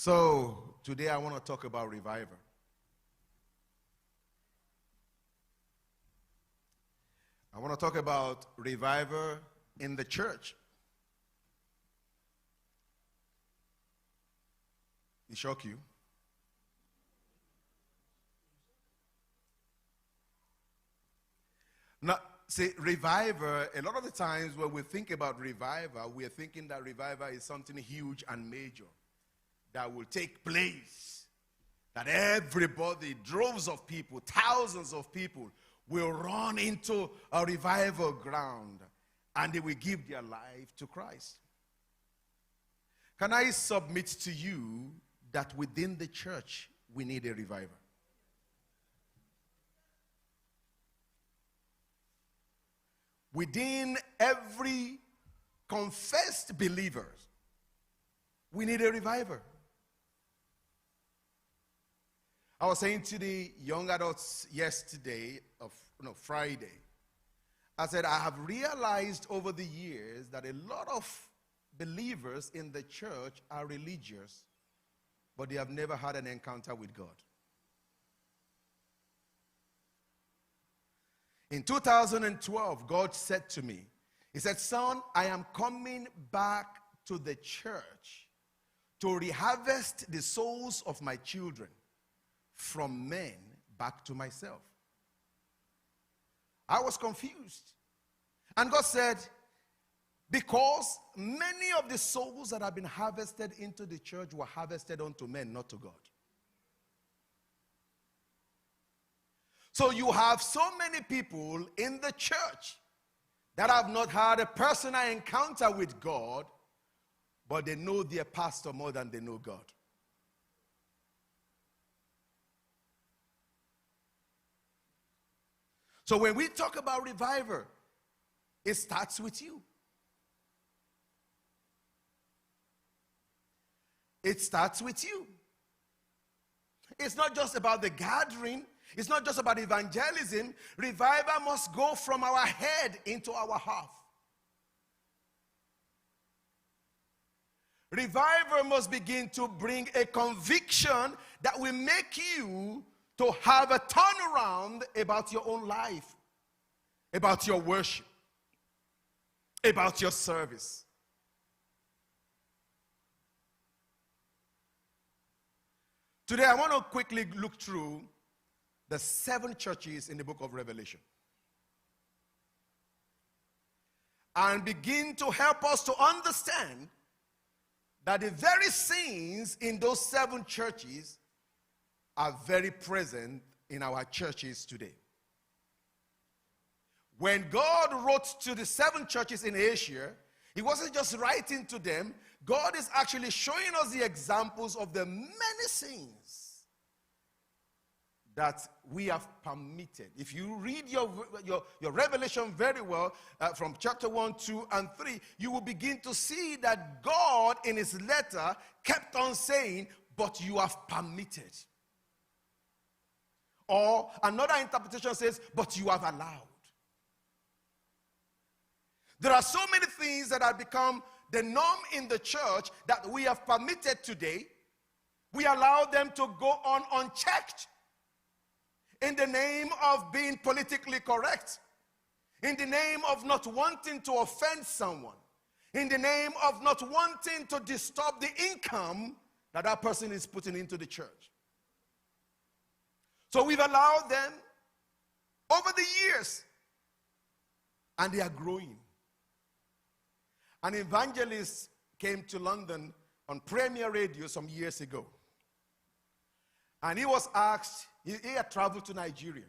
So, today I want to talk about revival. I want to talk about revival in the church. It shock you? Now, see, revival, a lot of the times when we think about revival, we are thinking that revival is something huge and major that will take place. That everybody, droves of people, thousands of people will run into a revival ground and they will give their life to Christ. Can I submit to you that within the church we need a revival? Within every confessed believer, we need a revival. I was saying to the young adults yesterday, Friday, I said, I have realized over the years that a lot of believers in the church are religious, but they have never had an encounter with God. In 2012, God said to me, He said, son, I am coming back to the church to reharvest the souls of my children from men back to myself. I was confused. And God said, because many of the souls that have been harvested into the church were harvested unto men, not to God. So you have so many people in the church that have not had a personal encounter with God, but they know their pastor more than they know God. So when we talk about revival, it starts with you. It starts with you. It's not just about the gathering. It's not just about evangelism. Revival must go from our head into our heart. Revival must begin to bring a conviction that will make you to have a turnaround about your own life, about your worship, about your service. Today I want to quickly look through the 7 churches in the book of Revelation and begin to help us to understand that the very scenes in those 7 churches are very present in our churches today. When God wrote to the 7 churches in Asia, He wasn't just writing to them. God is actually showing us the examples of the many sins that we have permitted. If you read your Revelation very well, from chapter 1, 2, and 3, you will begin to see that God in His letter kept on saying, but you have permitted. Or another interpretation says, but you have allowed. There are so many things that have become the norm in the church that we have permitted today. We allow them to go on unchecked in the name of being politically correct, in the name of not wanting to offend someone, in the name of not wanting to disturb the income that that person is putting into the church. So we've allowed them over the years, and they are growing. An evangelist came to London on Premier Radio some years ago. And he was asked, he had traveled to Nigeria.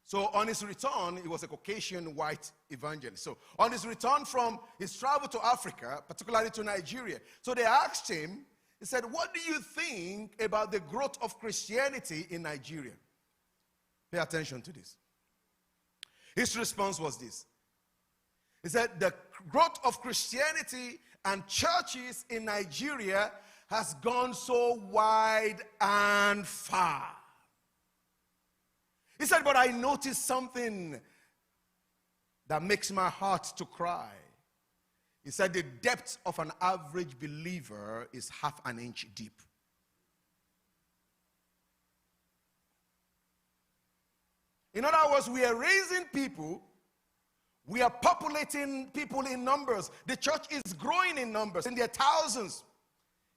So on his return, he was a Caucasian white evangelist. So on his return from his travel to Africa, particularly to Nigeria, so they asked him, he said, what do you think about the growth of Christianity in Nigeria? Pay attention to this. His response was this. He said, the growth of Christianity and churches in Nigeria has gone so wide and far. He said, but I noticed something that makes my heart to cry. He said, the depth of an average believer is half an inch deep. In other words, we are raising people. We are populating people in numbers. The church is growing in numbers, in their thousands,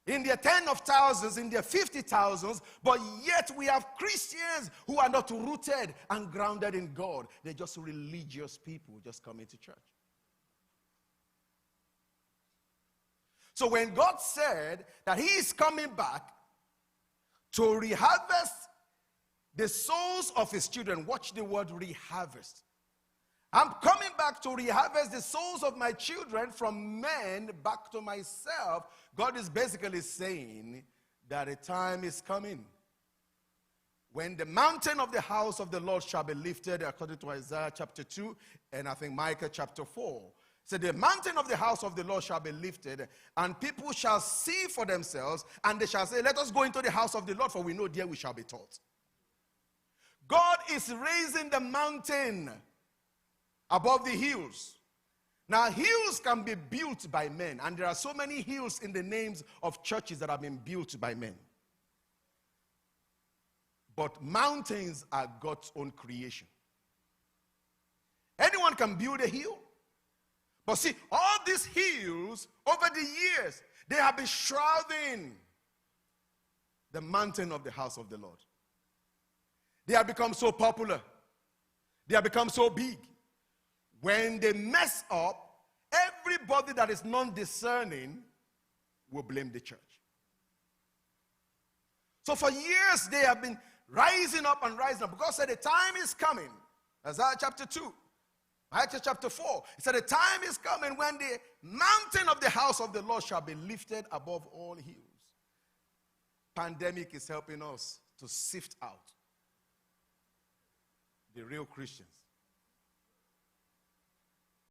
in their 10 of thousands, in their 50,000s, but yet we have Christians who are not rooted and grounded in God. They're just religious people just coming to church. So when God said that he is coming back to reharvest the souls of his children, watch the word reharvest. I'm coming back to reharvest the souls of my children from men back to myself. God is basically saying that a time is coming when the mountain of the house of the Lord shall be lifted, according to Isaiah chapter 2, and I think Micah chapter 4. So the mountain of the house of the Lord shall be lifted, and people shall see for themselves, and they shall say, let us go into the house of the Lord, for we know there we shall be taught. God is raising the mountain above the hills. Now, hills can be built by men, and there are so many hills in the names of churches that have been built by men. But mountains are God's own creation. Anyone can build a hill. But see, all these hills, over the years, they have been shrouding the mountain of the house of the Lord. They have become so popular. They have become so big. When they mess up, everybody that is non-discerning will blame the church. So for years, they have been rising up and rising up. God said the time is coming. Isaiah chapter 2. Isaiah chapter 4. He said the time is coming when the mountain of the house of the Lord shall be lifted above all hills. Pandemic is helping us to sift out the real Christians